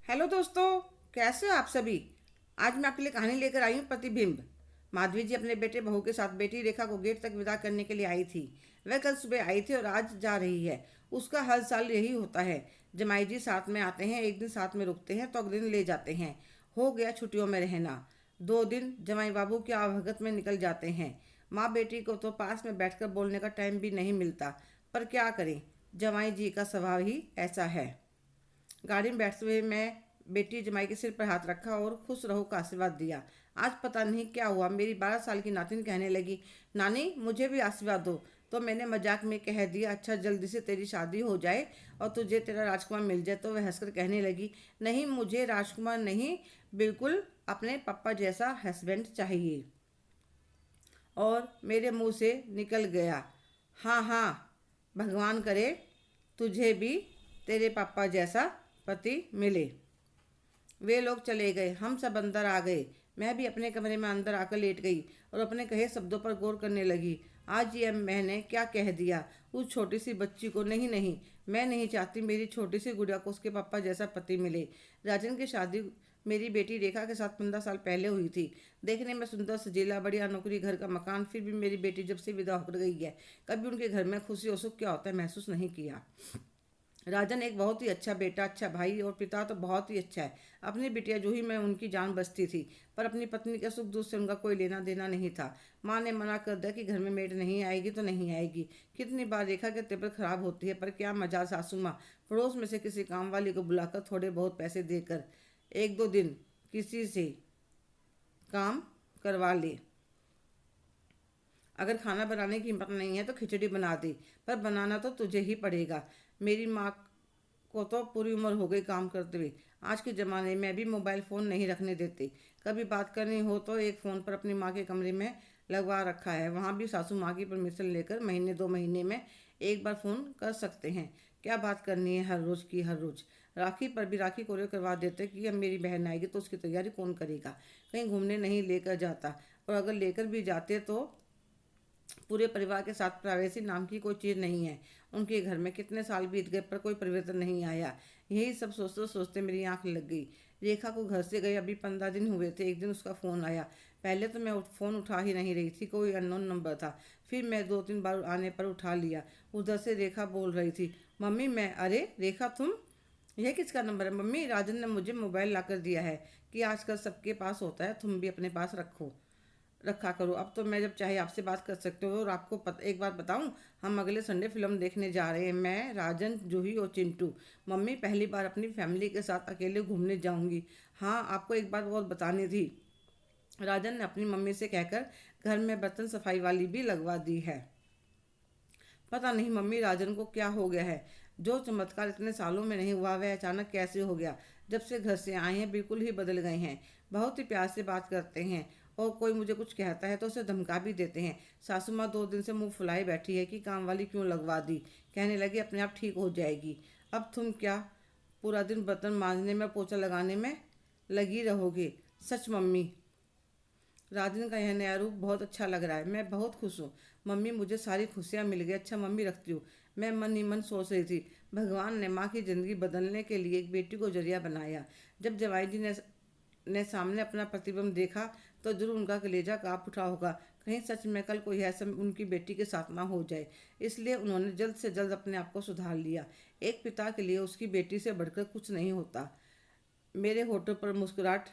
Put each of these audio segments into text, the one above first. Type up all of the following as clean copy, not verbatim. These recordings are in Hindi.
हेलो दोस्तों, कैसे हो आप सभी। आज मैं आपके लिए कहानी लेकर आई हूँ प्रतिबिंब। माधवी जी अपने बेटे बहू के साथ बेटी रेखा को गेट तक विदा करने के लिए आई थी। वह कल सुबह आई थी और आज जा रही है। उसका हर साल यही होता है। जमाई जी साथ में आते हैं, एक दिन साथ में रुकते हैं तो अगले दिन ले जाते हैं। हो गया छुट्टियों में रहना। 2 दिन जमाई बाबू के आवभगत में निकल जाते हैं। माँ बेटी को तो पास में बैठकर बोलने का टाइम भी नहीं मिलता, पर क्या करें, जमाई जी का स्वभाव ही ऐसा है। गाड़ी में बैठते हुए मैं बेटी जमाई के सिर पर हाथ रखा और खुश रहो का आशीर्वाद दिया। आज पता नहीं क्या हुआ, मेरी 12 साल की नातिन कहने लगी, नानी मुझे भी आशीर्वाद दो। तो मैंने मजाक में कह दिया, अच्छा जल्दी से तेरी शादी हो जाए और तुझे तेरा राजकुमार मिल जाए। तो वह हंसकर कहने लगी, नहीं मुझे राजकुमार नहीं, बिल्कुल अपने पापा जैसा हस्बैंड चाहिए। और मेरे मुंह से निकल गया, हाँ हाँ, भगवान करे तुझे भी तेरे पापा जैसा पति मिले। वे लोग चले गए, हम सब अंदर आ गए। मैं भी अपने कमरे में अंदर आकर लेट गई और अपने कहे शब्दों पर गौर करने लगी। आज ये मैंने क्या कह दिया उस छोटी सी बच्ची को। नहीं नहीं, मैं नहीं चाहती मेरी छोटी सी गुड़िया को उसके पापा जैसा पति मिले। राजन की शादी मेरी बेटी रेखा के साथ 15 साल पहले हुई थी। देखने में सुंदर सजीला, बढ़िया नौकरी, घर का मकान, फिर भी मेरी बेटी जब से विदा होकर गई है, कभी उनके घर में खुशी और सुख क्या होता है महसूस नहीं किया। राजन एक बहुत ही अच्छा बेटा, अच्छा भाई और पिता तो बहुत ही अच्छा है। अपनी बिटिया जूही में उनकी जान बसती थी, पर अपनी पत्नी के सुख दुख से उनका कोई लेना देना नहीं था। माँ ने मना कर दिया कि घर में मेड नहीं आएगी तो नहीं आएगी। कितनी बार रेखा की तबीयत खराब होती है, पर क्या मजा सासू माँ पड़ोस में से किसी काम वाली को बुलाकर थोड़े बहुत पैसे देकर 1-2 दिन किसी से काम करवा ले। अगर खाना बनाने की हिम्मत नहीं है तो खिचड़ी बना दे, पर बनाना तो तुझे ही पड़ेगा। मेरी माँ को तो पूरी उम्र हो गई काम करते हुए। आज के ज़माने में भी मोबाइल फ़ोन नहीं रखने देते। कभी बात करनी हो तो एक फ़ोन पर अपनी माँ के कमरे में लगवा रखा है। वहाँ भी सासू माँ की परमिशन लेकर महीने 2 महीने में एक बार फ़ोन कर सकते हैं। क्या बात करनी है हर रोज़ की हर रोज़। राखी पर भी राखी कोरियर करवा देते कि अब मेरी बहन आएगी तो उसकी तैयारी कौन करेगा। कहीं घूमने नहीं लेकर जाता, और अगर लेकर भी जाते तो पूरे परिवार के साथ प्राइवेसी नाम की कोई चीज़ नहीं है। उनके घर में कितने साल बीत गए पर कोई परिवर्तन नहीं आया। यही सब सोचते सोचते मेरी आंख लग गई। रेखा को घर से गए अभी 15 दिन हुए थे। एक दिन उसका फ़ोन आया। पहले तो मैं फ़ोन उठा ही नहीं रही थी, कोई अननोन नंबर था। फिर मैं 2-3 बार आने पर उठा लिया। उधर से रेखा बोल रही थी, मम्मी मैं, अरे रेखा तुम, यह किसका नंबर है मम्मी? राजन ने मुझे मोबाइल ला कर दिया है कि आजकल सबके पास होता है, तुम भी अपने पास रखा करो। अब तो मैं जब चाहे आपसे बात कर सकते हो। और आपको एक बात बताऊं, हम अगले संडे फिल्म देखने जा रहे हैं, मैं, राजन, जूही और चिंटू। मम्मी पहली बार अपनी फैमिली के साथ अकेले घूमने जाऊंगी। हाँ, आपको एक बात और बतानी थी, राजन ने अपनी मम्मी से कहकर घर में बर्तन सफाई वाली भी लगवा दी है। पता नहीं मम्मी राजन को क्या हो गया है। जो चमत्कार इतने सालों में नहीं हुआ वह अचानक कैसे हो गया। जब से घर से आए हैं बिल्कुल ही बदल गए हैं। बहुत ही प्यार से बात करते हैं, और कोई मुझे कुछ कहता है तो उसे धमका भी देते हैं। सासू माँ 2 दिन से मुंह फुलाए बैठी है कि काम वाली क्यों लगवा दी। कहने लगी अपने आप ठीक हो जाएगी। अब तुम क्या पूरा दिन बर्तन मांजने में, पोछा लगाने में लगी रहोगे? सच मम्मी, राजन का यह नया रूप बहुत अच्छा लग रहा है। मैं बहुत खुश हूँ मम्मी, मुझे सारी खुशियाँ मिल गई। अच्छा मम्मी रखती हूँ। मैं मन ही मन सोच रही थी, भगवान ने माँ की ज़िंदगी बदलने के लिए एक बेटी को जरिया बनाया। जब जवाई जी ने सामने अपना प्रतिबिंब देखा तो जरूर उनका कलेजा काँप उठा होगा। कहीं सच में कल कोई ऐसा उनकी बेटी के साथ ना हो जाए। इसलिए उन्होंने जल्द से जल्द अपने आप को सुधार लिया। एक पिता के लिए उसकी बेटी से बढ़कर कुछ नहीं होता। मेरे होठों पर मुस्कुराहट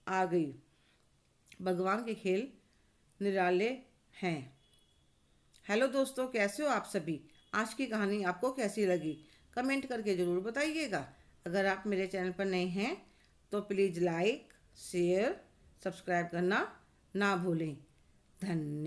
आ गई। भगवान के खेल निराले हैं। हेलो दोस्तों, कैसे हो आप सभी। आज की कहानी आपको कैसी लगी कमेंट करके ज़रूर बताइएगा। अगर आप मेरे चैनल पर नए हैं तो प्लीज़ लाइक, शेयर, सब्सक्राइब करना ना भूलें। धन्यवाद।